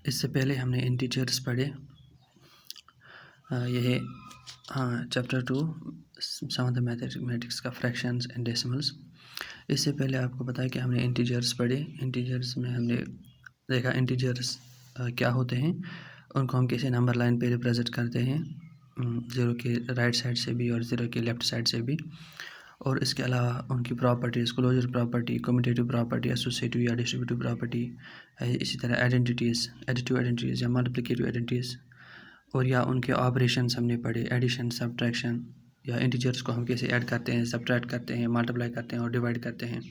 इससे पहले हमने इंटीजर्स पढ़े। यह chapter 2 some of the mathematics का फ्रैक्शंस एंड डेसिमल्स। इससे पहले आपको पता है कि हमने इंटीजर्स पढ़े। इंटीजर्स में हमने देखा इंटीजर्स क्या होते हैं, उनको हम कैसे नंबर लाइन पे रिप्रेजेंट करते हैं, 0 के राइट साइड से भी और 0 के लेफ़्ट साइड से भी। और इसके अलावा उनकी properties, closure property, commutative property, associative या डिस्ट्रीब्यूटिव प्रॉपर्टी, इसी तरह आइडेंटिटीज़, एडिटिव आइडेंटिटीज़ या मल्टीप्लिकेटिव आइडेंटिटीज़, और या उनके ऑपरेशंस हमने पढ़े, एडिशन, सब्ट्रैक्शन, या इंटीजर्स को हम कैसे ऐड करते हैं, सब्ट्रैक्ट करते हैं, मल्टीप्लाई करते हैं और डिवाइड करते हैं।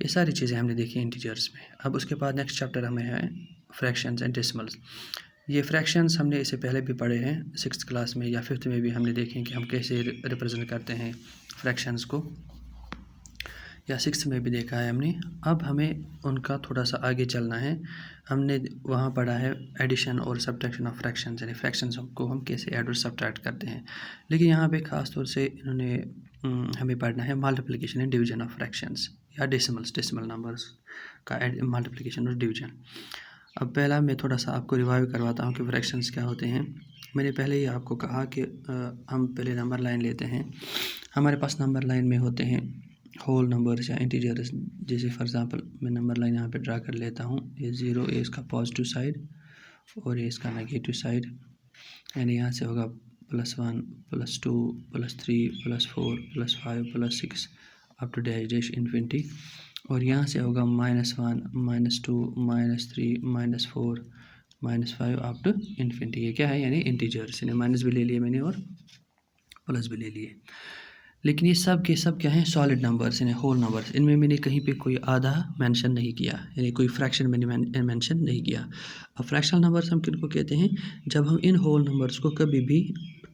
ये सारी चीज़ें हमने देखी इंटीजर्स में। अब उसके बाद नेक्स्ट चैप्टर हमें है फ्रैक्शंस एंड डेसिमल्स। ये फ्रैक्शंस हमने इससे पहले भी पढ़े हैं, 6th क्लास में या 5th में भी हमने देखे कि हम कैसे रिप्रेजेंट करते हैं फ्रैक्शंस को, या 6th में भी देखा है हमने। अब हमें उनका थोड़ा सा आगे चलना है। हमने वहाँ पढ़ा है एडिशन और सब्ट्रैक्शन ऑफ फ्रैक्शंस, यानी फ्रैक्शंस को हम कैसे ऐड और सब्ट्रैक्ट करते हैं। लेकिन यहाँ पे ख़ास तौर से इन्होंने हमें पढ़ना है multiplication and division of fractions या डेसिमल नंबर्स का मल्टीप्लिकेशन और डिवीजन। अब पहला मैं थोड़ा सा आपको रिवाइव करवाता हूँ कि फ्रैक्शंस क्या होते हैं। मैंने पहले ही आपको कहा कि हम पहले नंबर लाइन लेते हैं। हमारे पास नंबर लाइन में होते हैं होल नंबर्स या इंटीजर्स। जैसे फॉर एग्जांपल मैं नंबर लाइन यहाँ पे ड्रा कर लेता हूँ। ये 0 है इसका पॉजिटिव साइड और ये इसका नेगेटिव साइड, यानी यहाँ से होगा +1 +2 +3 +4 +5 +6 अप टू डैश इन्फिनिटी। और यहाँ से होगा -1 -2 -3 -4 -5 अप टू इन्फिनिटी। ये क्या है, यानी इंटीजर्स, यानी माइनस भी ले लिए मैंने और प्लस भी ले लिए। लेकिन ये सब के सब क्या हैं, सॉलिड नंबर्स, यानी होल नंबर्स। इनमें मैंने कहीं पे कोई आधा मेंशन नहीं किया, यानी कोई फ्रैक्शन मैंने मेंशन नहीं किया। अब फ्रैक्शनल नंबर्स हम किनको कहते हैं, जब हम इन होल नंबर्स को कभी भी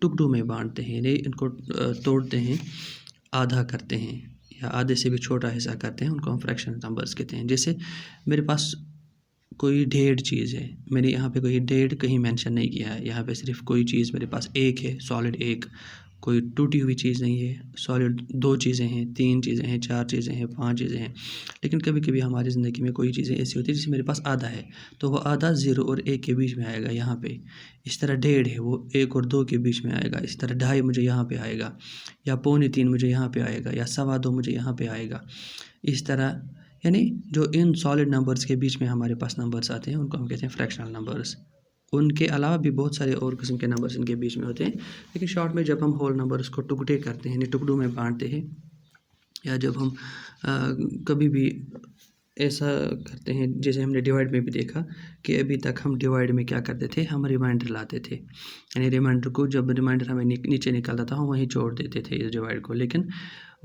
टुकड़ों में बांटते हैं, यानी इनको तोड़ते हैं, आधा करते हैं या आधे से भी छोटा हिस्सा करते हैं, उनको हम फ्रैक्शनल नंबर्स कहते हैं। जैसे मेरे पास कोई 1.5 चीज़ है, मैंने यहाँ पे कोई 1.5 कहीं मेंशन नहीं किया है। यहाँ पे सिर्फ कोई चीज़ मेरे पास एक है, सॉलिड एक, कोई टूटी हुई चीज़ नहीं है। सॉलिड 2 चीज़ें हैं, 3 चीज़ें हैं, 4 चीज़ें हैं, 5 चीज़ें हैं। लेकिन कभी कभी हमारी ज़िंदगी में कोई चीज़ें ऐसी होती है जिसमें मेरे पास आधा है, तो वो आधा 0 और 1 के बीच में आएगा यहाँ पे। इस तरह 1.5 है, वो 1 और 2 के बीच में आएगा। इस तरह 2.5 मुझे यहाँ पे आएगा, या 2.25 मुझे यहाँ पे आएगा, या 2.25 मुझे यहाँ पे आएगा। इस तरह यानी जो इन सॉलिड नंबर्स के बीच में हमारे पास नंबर्स आते हैं, उनको हम कहते हैं फ्रैक्शनल नंबर्स। उनके अलावा भी बहुत सारे और किस्म के नंबर्स इनके बीच में होते हैं। लेकिन शॉर्ट में जब हम होल नंबर्स को टुकड़े करते हैं, यानी टुकड़ों में बांटते हैं, या जब हम कभी भी ऐसा करते हैं, जैसे हमने डिवाइड में भी देखा कि अभी तक हम डिवाइड में क्या करते थे, हम रिमाइंडर लाते थे, यानी रिमाइंडर को जब रिमाइंडर हमें नीचे निकलता था हम वहीं छोड़ देते थे इस डिवाइड को। लेकिन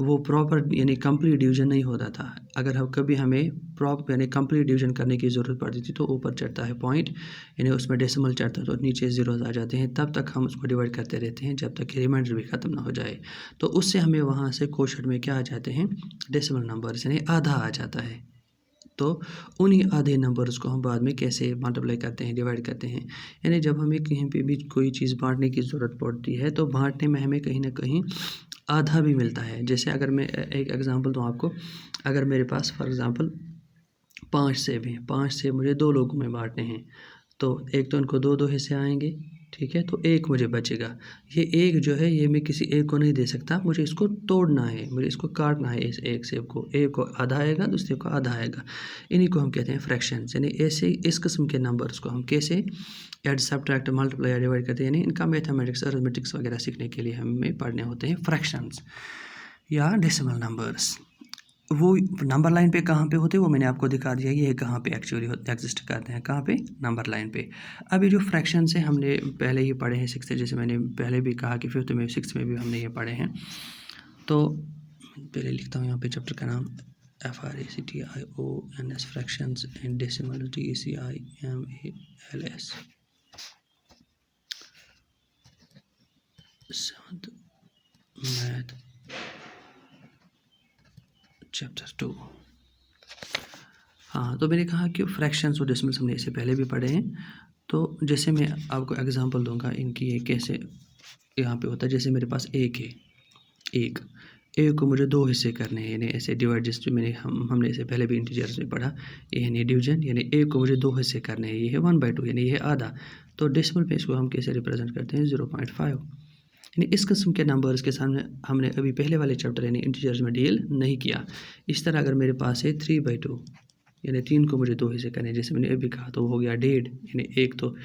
वो प्रॉपर यानी कंप्लीट डिवीजन नहीं होता था। अगर हम कभी हमें प्रॉपर यानी कंप्लीट डिवीजन करने की ज़रूरत पड़ती थी, तो ऊपर चढ़ता है पॉइंट, यानी उसमें डेसिमल चढ़ता है तो नीचे ज़ीरोज़ आ जाते हैं। तब तक हम उसको डिवाइड करते रहते हैं जब तक कि रिमाइंडर भी ख़त्म ना हो जाए। तो उससे हमें वहाँ से क्वोशंट में क्या आ जाते हैं, डेसिमल नंबर्स, यानी आधा आ जाता है। तो उन्हीं आधे नंबर्स को हम बाद में कैसे मल्टीप्लाई करते हैं, डिवाइड करते हैं। यानी जब हमें कहीं पे भी कोई चीज़ बांटने की ज़रूरत पड़ती है, तो बांटने में हमें कहीं ना कहीं आधा भी मिलता है। जैसे अगर मैं एक एग्जांपल दूँ आपको, अगर मेरे पास फॉर एग्जांपल 5 सेब हैं, 5 सेब मुझे 2 लोगों में बांटने हैं, तो एक तो इनको 2-2 हिस्से आएंगे, ठीक है, तो एक मुझे बचेगा। ये एक जो है, ये मैं किसी एक को नहीं दे सकता, मुझे इसको तोड़ना है, मुझे इसको काटना है। इस एक सेब को, एक को आधा आएगा, दूसरे को आधा आएगा। इन्हीं को हम कहते हैं फ्रैक्शंस। यानी ऐसे इस किस्म के नंबर्स को हम कैसे ऐड, सब्ट्रैक्ट, मल्टीप्लाई या डिवाइड करते हैं, यानी इनका मैथमेटिक्स, अरिथमेटिक्स वगैरह सीखने के लिए हमें पढ़ने होते हैं फ्रैक्शंस या डेसिमल नंबर्स। वो नंबर लाइन पे कहाँ पे होते हैं वो मैंने आपको दिखा दिया, ये कहाँ पे एक्चुअली एग्जिस्ट करते हैं, कहाँ पे, नंबर लाइन पे। अब ये जो फ्रैक्शंस हैं हमने पहले ही पढ़े हैं 6th से, जैसे मैंने पहले भी कहा कि 5th में 6th में भी हमने ये पढ़े हैं। तो पहले लिखता हूँ यहाँ पे चैप्टर का नाम FRACTIONS fractions and decimal DECIMALS 7th math chapter 2। हाँ, तो मैंने कहा कि फ्रैक्शंस और डेसिमल्स हमने इससे पहले भी पढ़े हैं। तो जैसे मैं आपको एग्जांपल दूंगा इनकी, ये कैसे यहाँ पे होता है। जैसे मेरे पास एक है, ए को मुझे 2 हिस्से करने हैं, यानी ऐसे डिवाइड, जिस मैंने हमने इसे पहले भी इंटीजर्स में पढ़ा, ये यानी डिवीजन, यानी ए को मुझे 2 हिस्से करने हैं, ये है 1/2, यानी ये है आधा। तो डेसिमल पे इसको हम कैसे रिप्रेजेंट करते हैं, 0.5। यानी इस किस्म के नंबर्स के सामने हमने अभी पहले वाले चैप्टर यानी इंटीजर्स में डील नहीं किया। इस तरह अगर मेरे पास है 3/2, यानी 3 को मुझे 2 हिस्से करने हैं, जैसे मैंने अभी कहा, तो वो हो गया 1.5, यानी एक तो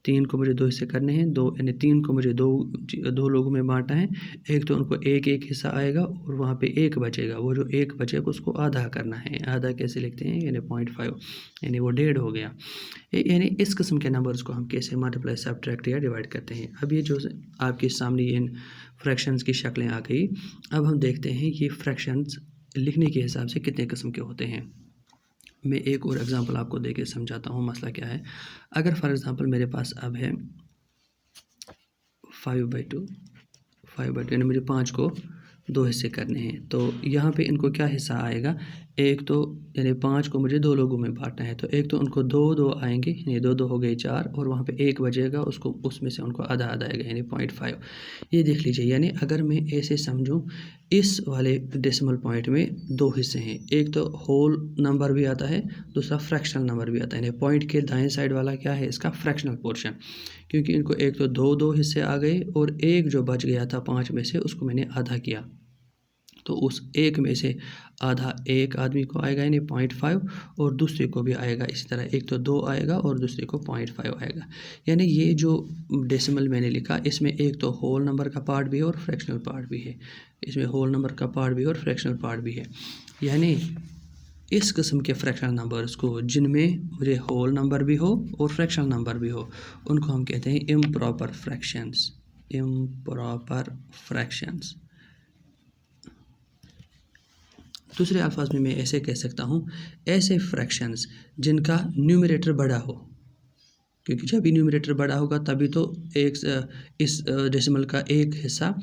3 को मुझे 2 हिस्से करने हैं, 2 यानी 3 को मुझे दो लोगों में बांटना है। एक तो उनको एक हिस्सा आएगा और वहाँ पे 1 बचेगा, वो जो 1 बचेगा उसको आधा करना है। आधा कैसे लिखते हैं, यानी 0.5, यानी वो 1.5 हो गया। यानी इस किस्म के नंबर्स को हम कैसे मल्टीप्लाई, सब्ट्रैक्ट या डिवाइड करते हैं। अब ये जो आपके सामने इन फ्रैक्शंस की शक्लें आ गई, अब हम देखते हैं ये फ्रैक्शंस लिखने के हिसाब से कितने किस्म के होते हैं। मैं एक और एग्जांपल आपको देके समझाता हूँ मसला क्या है। अगर फॉर एग्जांपल मेरे पास अब है 5/2, यानी मुझे 5 को 2 हिस्से करने हैं, तो यहाँ पे इनको क्या हिस्सा आएगा, एक तो यानी 5 को मुझे 2 लोगों में बांटना है, तो एक तो उनको 2 आएंगे, यानी 2 हो गए 4, और वहाँ पे 1 बचेगा, उसको उसमें से उनको आधा आएगा, यानी 0.5। ये देख लीजिए, यानी अगर मैं ऐसे समझूँ, इस वाले डेसिमल पॉइंट में 2 हिस्से हैं, एक तो होल नंबर भी आता है, दूसरा फ्रैक्शनल नंबर भी आता है। यानी पॉइंट के दाएं साइड वाला क्या है, इसका फ्रैक्शनल पोर्शन, क्योंकि इनको एक तो 2 हिस्से आ गए और एक जो बच गया था 5 में से, उसको मैंने आधा किया, तो उस एक में से आधा एक आदमी को आएगा, यानी 0.5, और दूसरे को भी आएगा इसी तरह, एक तो 2 आएगा और दूसरे को 0.5 आएगा। यानी ये जो डेसिमल मैंने लिखा, इसमें एक तो होल नंबर का पार्ट भी है और फ्रैक्शनल पार्ट भी है, इसमें होल नंबर का पार्ट भी और फ्रैक्शनल पार्ट भी है। यानी इस किस्म के फ्रैक्शनल नंबर्स को, जिनमें मुझे होल नंबर भी हो और फ्रैक्शनल नंबर भी हो, उनको हम कहते हैं इम्प्रॉपर फ्रैक्शंस। Improper fractions. दूसरे अल्फाज में मैं ऐसे कह सकता हूँ, ऐसे फ्रैक्शंस जिनका न्यूमरेटर बड़ा हो, क्योंकि जब भी न्यूमरेटर बड़ा होगा तभी तो इस डेसिमल का एक हिस्सा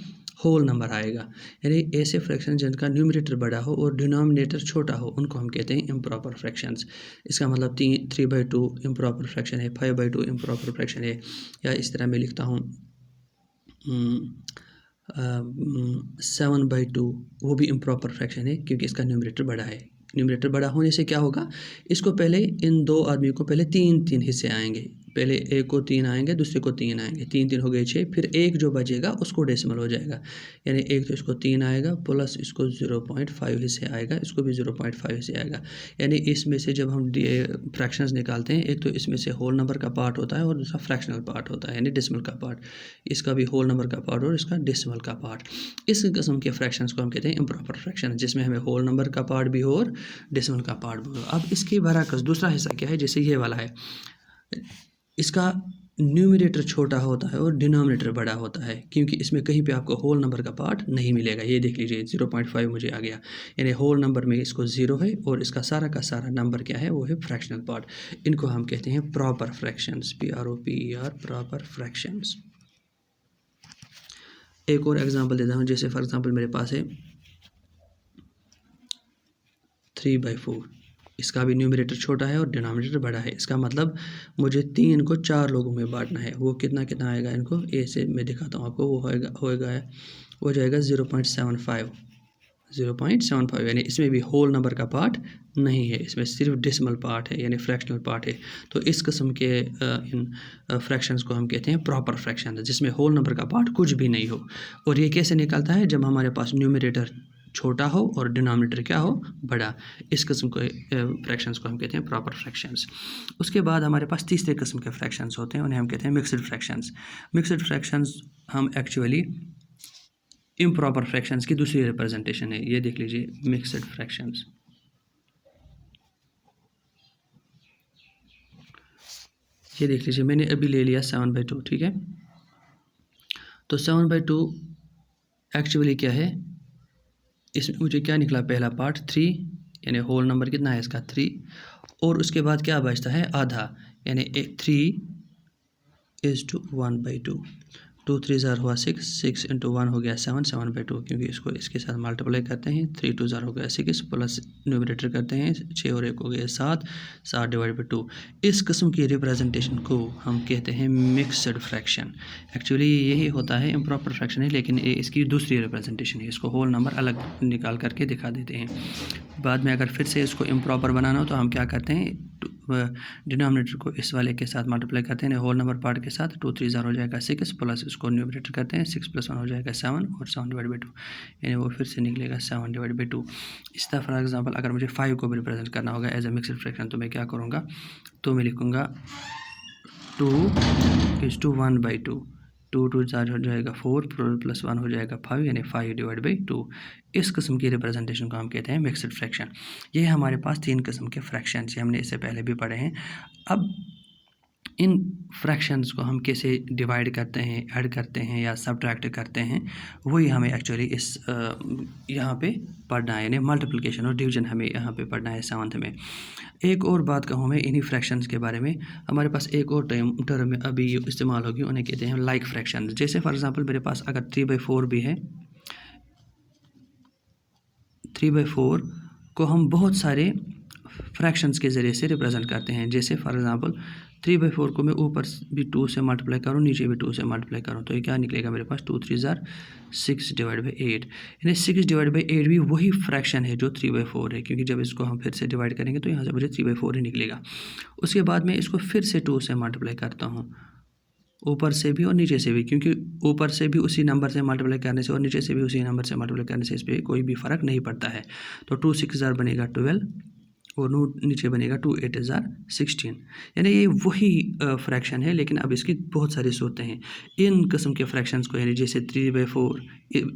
होल नंबर आएगा। यानी ऐसे फ्रैक्शन जिनका न्यूमरेटर बड़ा हो और डिनोमिनेटर छोटा हो, उनको हम कहते हैं इम्प्रॉपर फ्रैक्शंस। इसका मतलब 3/2 इम्प्रॉपर फ्रैक्शन है, 5/2 इम्प्रॉपर फ्रैक्शन है, या इस तरह मैं लिखता हूँ 7/2, वो भी इम्प्रॉपर फ्रैक्शन है, क्योंकि इसका न्यूमरेटर बड़ा है। न्यूमरेटर बड़ा होने से क्या होगा, इसको पहले इन 2 आदमियों को पहले 3 हिस्से आएंगे, पहले एक को 3 आएंगे, दूसरे को 3 आएंगे, 3 हो गए 6, फिर एक जो बचेगा उसको डेसिमल हो जाएगा, यानी एक तो इसको 3 आएगा प्लस इसको 0.5 हिस्से आएगा, इसको भी 0.5 हिस्से आएगा। यानी इसमें से जब हम फ्रैक्शंस निकालते हैं, एक तो इसमें से होल नंबर का पार्ट होता है और दूसरा फ्रैक्शनल पार्ट होता है, यानी डेसिमल का पार्ट, इसका भी होल नंबर का पार्ट और इसका डेसिमल का पार्ट। इस किस्म के फ्रैक्शंस को हम कहते हैं इम्प्रॉपर फ्रैक्शन, जिसमें हमें होल नंबर का पार्ट भी हो और डेसिमल का पार्ट भी हो। अब इसके बरअक्स दूसरा हिस्सा क्या है, जैसे ये वाला है, इसका न्यूमरेटर छोटा होता है और डिनोमिनेटर बड़ा होता है, क्योंकि इसमें कहीं पे आपको होल नंबर का पार्ट नहीं मिलेगा। ये देख लीजिए 0.5 मुझे आ गया, यानी होल नंबर में इसको 0 है और इसका सारा का सारा नंबर क्या है, वो है फ्रैक्शनल पार्ट। इनको हम कहते हैं proper fractions, PROPER, proper fractions. एक और एग्जांपल देता हूँ, जैसे फॉर एग्जांपल मेरे पास है 3/4, इसका भी न्यूमरेटर छोटा है और डिनोमिनेटर बड़ा है। इसका मतलब मुझे 3 को 4 लोगों में बांटना है। वो कितना कितना आएगा, इनको ए से मैं दिखाता हूँ आपको, वो हो जाएगा 0.75, यानी इसमें भी होल नंबर का पार्ट नहीं है, इसमें सिर्फ डेसिमल पार्ट है, यानी फ्रैक्शनल पार्ट है। तो इस किस्म के इन फ्रैक्शंस को हम कहते हैं प्रॉपर फ्रैक्शन, जिसमें होल नंबर का पार्ट कुछ भी नहीं हो। और ये कैसे निकलता है, जब हमारे पास न्यूमरेटर छोटा हो और डिनोमिनेटर क्या हो, बड़ा। इस किस्म के फ्रैक्शंस को हम कहते हैं प्रॉपर फ्रैक्शंस। उसके बाद हमारे पास तीसरे किस्म के फ्रैक्शंस होते हैं, उन्हें हम कहते हैं मिक्सड फ्रैक्शंस। मिक्सड फ्रैक्शंस हम एक्चुअली इम्प्रॉपर फ्रैक्शंस की दूसरी रिप्रेजेंटेशन है। ये देख लीजिए मिक्सड फ्रैक्शंस। ये देख लीजिए, मैंने अभी ले लिया 7/2, ठीक है। तो 7/2 एक्चुअली क्या है, इसमें मुझे क्या निकला, पहला पार्ट 3, यानी होल नंबर कितना है इसका 3, और उसके बाद क्या बचता है, आधा, यानी 3:1/2। 2 3 ज़ार हुआ 6, 6 इंटू 1 हो गया 7, 7/2, क्योंकि इसको इसके साथ मल्टीप्लाई करते हैं। 3 2 ज़ार हो गया 6 प्लस न्यूमरेटर करते हैं 6 और 1 हो गया 7, 7/2। इस किस्म की रिप्रेजेंटेशन को हम कहते हैं मिक्सड फ्रैक्शन। एक्चुअली यही होता है, इम्प्रॉपर फ्रैक्शन है, लेकिन ये इसकी दूसरी रिप्रेजेंटेशन है। इसको होल नंबर अलग निकाल करके दिखा देते हैं। बाद में अगर फिर से इसको इम्प्रॉपर बनाना हो तो हम क्या करते हैं, डिनोमिनेटर को इस वाले के साथ मल्टीप्लाई करते हैं होल नंबर पार्ट के साथ। 2 3 ज़ार हो जाएगा 6 प्लस इसको न्यूमरेटर करते हैं 6 + 1 हो जाएगा 7 और 7/2, यानी वो फिर से निकलेगा 7/2। इस तरह फॉर एग्जांपल अगर मुझे 5 को भी रिप्रेजेंट करना होगा एज ए मिक्सड फ्रैक्शन तो मैं क्या करूँगा, तो मैं लिखूँगा 2 = 1/2। 2 2 ज़ार हो जाएगा 4 प्लस 1 हो जाएगा 5, यानी 5/2। इस किस्म की रिप्रेजेंटेशन को हम कहते हैं मिक्सड फ्रैक्शन। ये हमारे पास 3 किस्म के फ्रैक्शंस हैं, हमने इससे पहले भी पढ़े हैं। अब इन फ्रैक्शंस को हम कैसे डिवाइड करते हैं, ऐड करते हैं या सब्ट्रैक्ट करते हैं, वही हमें एक्चुअली इस यहाँ पे पढ़ना है, यानी मल्टीप्लिकेशन और डिवीजन हमें यहाँ पे पढ़ना है 7th में। एक और बात कहूँ मैं इन्हीं फ्रैक्शंस के बारे में, हमारे पास एक और टर्म अभी इस्तेमाल होगी, उन्हें कहते हैं लाइक फ्रैक्शंस। जैसे फॉर एग्जांपल मेरे पास अगर 3/4 भी है, 3/4 को हम बहुत सारे फ्रैक्शंस के ज़रिए से रिप्रेजेंट करते हैं। जैसे फॉर एग्जांपल 3/4 को मैं ऊपर भी 2 से मल्टीप्लाई करूँ, नीचे भी 2 से मल्टीप्लाई करूँ, तो ये क्या निकलेगा मेरे पास 2 3 ज़ार 6/8, यानी 6/8 भी वही फ्रैक्शन है जो 3/4 है, क्योंकि जब इसको हम फिर से डिवाइड करेंगे तो यहाँ से मुझे 3/4 ही निकलेगा। उसके बाद मैं इसको फिर से 2 से मल्टीप्लाई करता हूँ, ऊपर से भी और नीचे से भी, क्योंकि ऊपर से भी उसी नंबर से मल्टीप्लाई करने से और नीचे से भी उसी नंबर से मल्टीप्लाई करने से इस पर कोई भी फ़र्क नहीं पड़ता है। तो 2 6 ज़ार बनेगा 12 और नीचे बनेगा 2 8 ज़ार 16, यानी ये वही फ्रैक्शन है, लेकिन अब इसकी बहुत सारी सूरतें हैं। इन किस्म के फ्रैक्शंस को, यानी जैसे 3/4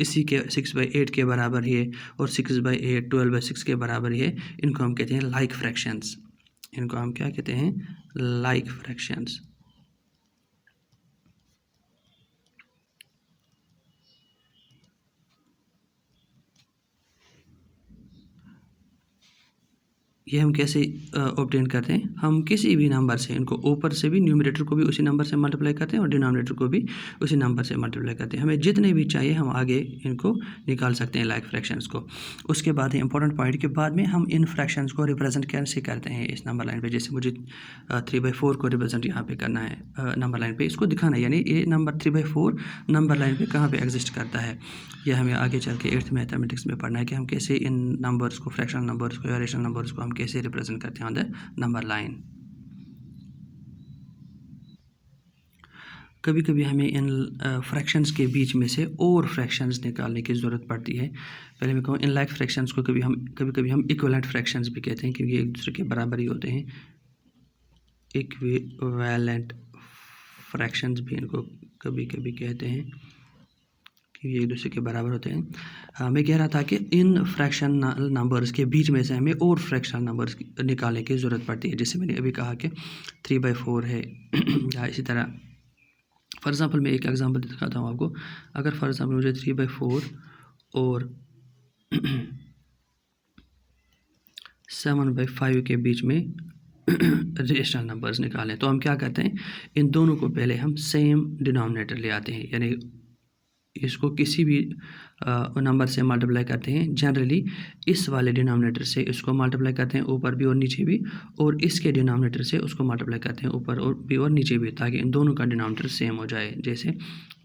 इसी के 6/8 के बराबर है और 6/8 12/6 के बराबर है, इनको हम कहते हैं लाइक फ्रैक्शंस। इनको हम क्या कहते हैं, लाइक फ्रैक्शंस। ये हम कैसे ऑब्टेन करते हैं, हम किसी भी नंबर से इनको ऊपर से भी न्यूमरेटर को भी उसी नंबर से मल्टीप्लाई करते हैं और डिनोमिनेटर को भी उसी नंबर से मल्टीप्लाई करते हैं। हमें जितने भी चाहिए हम आगे इनको निकाल सकते हैं लाइक फ्रैक्शंस को। उसके बाद है इंपॉर्टेंट पॉइंट के बाद में हम इन फ्रैक्शंस को रिप्रेजेंट कैसे करते हैं इस नंबर लाइन पे। जैसे मुझे 3/4 को रिप्रेजेंट यहाँ पे करना है नंबर लाइन पे, इसको दिखाना है, यानी ये नंबर 3/4 नंबर लाइन पे कहाँ पे एग्जिस्ट करता है। यह हमें आगे चल के 8th मैथमेटिक्स में पढ़ना है कि हम कैसे इन नंबर्स को, फ्रैक्शनल नंबर्स को या रेशनल नंबर्स को हम कैसे रिप्रेजेंट करते हैं ऑन द नंबर लाइन। कभी कभी हमें इन फ्रैक्शंस के बीच में से और फ्रैक्शंस निकालने की ज़रूरत पड़ती है। पहले मैं कहूँ इन लाइक फ्रैक्शंस को कभी कभी हम इक्विवेलेंट फ्रैक्शंस भी कहते हैं, क्योंकि एक दूसरे के बराबर ही होते हैं। इक्विवेलेंट फ्रैक्शंस भी इनको कभी कभी कहते हैं, ये एक दूसरे के बराबर होते हैं। मैं कह रहा था कि इन फ्रैक्शन नंबर्स के बीच में से हमें और फ्रैक्शनल नंबर्स निकालने की ज़रूरत पड़ती है। जैसे मैंने अभी कहा कि 3/4 है या इसी तरह फॉर एग्ज़ाम्पल मैं एक एग्ज़ाम्पल दिखाता हूँ आपको। अगर फॉर एग्ज़ाम्पल मुझे 3/4 और 7/5 के बीच में रेशनल नंबर्स निकालें, तो हम क्या करते हैं, इन दोनों को पहले हम सेम डिनोमिनेटर ले आते हैं, यानी इसको किसी भी नंबर से मल्टीप्लाई करते हैं। जनरली इस वाले डिनोमिनेटर से इसको मल्टीप्लाई करते हैं ऊपर भी और नीचे भी, और इसके डिनोमिनेटर से उसको मल्टीप्लाई करते हैं ऊपर और भी और नीचे भी, ताकि इन दोनों का डिनोमिनेटर सेम हो जाए। जैसे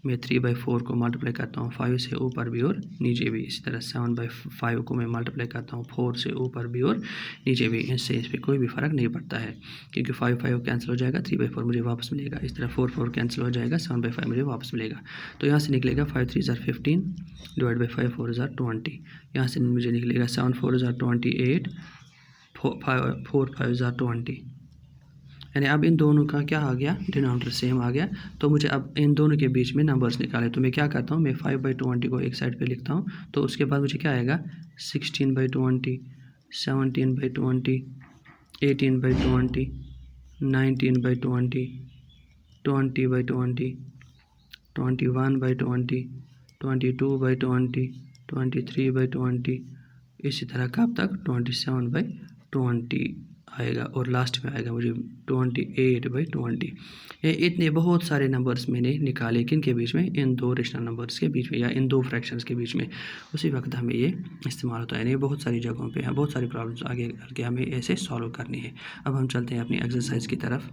मैं 3/4 को मल्टीप्लाई करता हूँ 5 से ऊपर भी और नीचे भी, इसी तरह 7/5 को मैं मल्टीप्लाई करता हूँ 4 से ऊपर भी और नीचे भी। इससे इस पर कोई भी फ़र्क नहीं पड़ता है, क्योंकि 5 कैंसिल हो जाएगा, 3/4 मुझे वापस मिलेगा। इस तरह 4 कैंसिल हो जाएगा, 7/5 मुझे वापस मिलेगा। तो यहाँ से निकलेगा 5 3 ज़ार 15 डिवाइड बाई 5 4 ज़ार 20। यहाँ से मुझे निकलेगा 7 4 ज़ार 28, 4 5 ज़ार 20, यानी अब इन दोनों का क्या आ गया, डिनोमिनेटर सेम आ गया। तो मुझे अब इन दोनों के बीच में नंबर्स निकाले, तो मैं क्या करता हूँ, मैं 5/20 को एक साइड पे लिखता हूँ, तो उसके बाद मुझे क्या आएगा 16/20, 17/20, 18/20, 19/20, 20/20, 21/20, 22/20, 23/20, इसी तरह कब तक 27/20 आएगा और लास्ट में आएगा मुझे 28/20। ये इतने बहुत सारे नंबर्स मैंने निकाले किन के बीच में, इन दो रेशनल नंबर्स के बीच में या इन दो फ्रैक्शंस के बीच में। उसी वक्त हमें ये इस्तेमाल होता है, यानी बहुत सारी जगहों पे बहुत सारी प्रॉब्लम्स आगे करके हमें ऐसे सॉल्व करनी है। अब हम चलते हैं अपनी एक्सरसाइज की तरफ।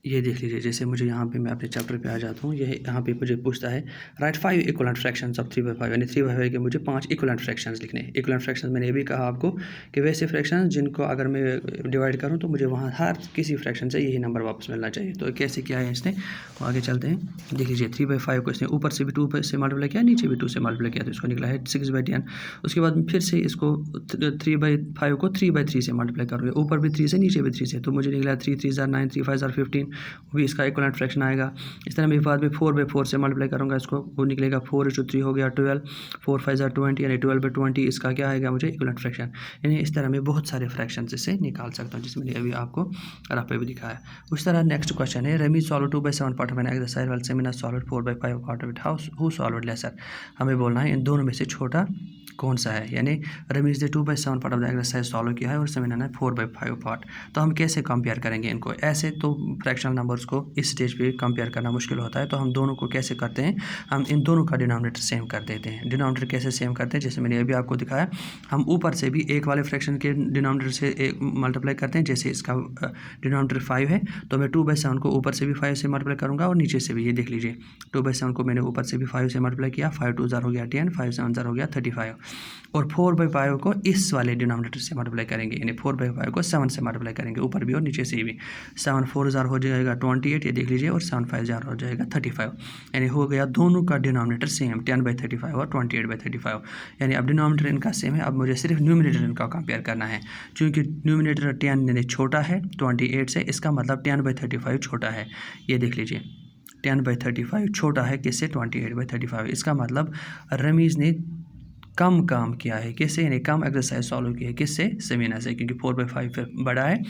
ये देख लीजिए, जैसे मुझे यहाँ पे मैं अपने चैप्टर पे आ जाता हूँ, ये यहाँ पे मुझे पूछता है राइट 5 इक्वलेंट फ्रैक्शंस ऑफ 3/5, यानी 3/5 के मुझे 5 इक्वलेंट फ्रैक्शंस लिखने हैं। इक्वलेंट फ्रैक्शंस मैंने ये भी कहा आपको कि वैसे फ्रैक्शंस जिनको अगर मैं डिवाइड करूँ तो मुझे वहाँ हर किसी फ्रैक्शन से यही नंबर वापस मिलना चाहिए। तो कैसे किया है इसने, तो आगे चलते हैं। देख लीजिए 3/5 को इसने ऊपर से भी 2 से मल्टीप्लाई किया, नीचे भी 2 से मल्टीप्लाई किया, तो इसको निकला है 6/10। उसके बाद फिर से इसको 3/5 को 3/3 से मल्टीप्लाई करूँगा, ऊपर भी 3 से नीचे भी 3 से, तो मुझे निकला 3 3 ज़ार 9, 3 5 ज़ार 15, वो भी इसका इक्वलेंट फ्रैक्शन आएगा। इस तरह मैं बाद में 4/4 से मल्टीप्लाई करूँगा इसको, वो निकलेगा 4:3 हो गया 12, 4 5 ज़ार 20, यानी 12/20 इसका क्या आएगा मुझे इक्वलेंट फ्रैक्शन। यानी इस तरह मैं बहुत सारे फ्रैक्शन इससे निकाल सकता हूँ, जिसमें मैंने अभी आपको रफ पे भी दिखाया। उस तरह नेक्स्ट क्वेश्चन है Rami solve 2/7 part of an exercise while Samina solve 4/5 part of it, who solve lesser. हमें बोलना है इन दोनों में से छोटा कौन सा है, यानी रमीज ने 2/7 part of the exercise solve किया है और सेमिना ने 4/5 पार्ट। तो हम कैसे कंपेयर करेंगे इनको, ऐसे तो फ्रैक्शनल नंबर्स को इस स्टेज पे कंपेयर करना मुश्किल होता है, तो हम दोनों को कैसे करते हैं, हम इन दोनों का डिनोमिनेटर सेम कर देते हैं। डिनोमिनेटर कैसे सेम करते हैं, जैसे मैंने अभी आपको दिखाया, हम ऊपर से भी एक वाले फ्रैक्शन के डिनोमिनेटर से एक मल्टीप्लाई करते हैं। जैसे इसका डिनोमिनेटर 5 है, तो मैं 2/7 को ऊपर से भी 5 से मल्टीप्लाई करूँगा और नीचे से भी। ये देख लीजिए 2/7 को मैंने ऊपर से भी 5 से मल्टीप्लाई किया, 5 2 ज़ार हो गया 10, 5 7 ज़ार हो गया 35, और 4/5 को इस वाले डिनोमिनेटर से मल्टीप्लाई करेंगे, यानी 4/5 को 7 से मल्टीप्लाई करेंगे, ऊपर भी और नीचे से भी। 7 4 ज़ार हो जाएगा 28, ये देख लीजिए, और 7 5 ज़ार हो जाएगा 35, यानी हो गया दोनों का डिनोमिनेटर सेम 10/35 और 28/35, यानी अब डिनोमिनेटर इनका सेम है। अब मुझे सिर्फ न्यूमिनेटर इनका कंपेयर करना है, क्योंकि न्यूमिनेटर 10 यानी छोटा है 28 से, इसका मतलब 10/35 छोटा है। ये देख लीजिए 10/35 छोटा है किससे, 28/35। इसका मतलब रमीज़ ने कम काम किया है किससे, यानी कम एक्सरसाइज सॉल्व की है किससे, सेमिना से, क्योंकि 4/5 बड़ा है,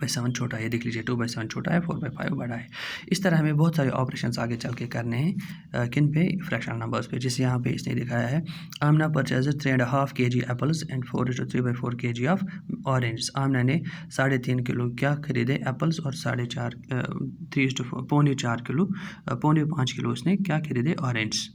2/7 छोटा है। देख लीजिए 2/7 छोटा है, 4/5 बड़ा है। इस तरह हमें बहुत सारे ऑपरेशंस आगे चल के करने हैं, किन पे, फ्रैक्शनल नंबर्स पे। जिस यहाँ पे इसने दिखाया है Amna purchase 3.5 kg apples and 4:3/4 kg of orange. Amna ने 3.5 किलो क्या खरीदे एप्पल्स, और 4.5 3:4 किलो 4.5 किलो उसने क्या खरीदे ऑरेंज।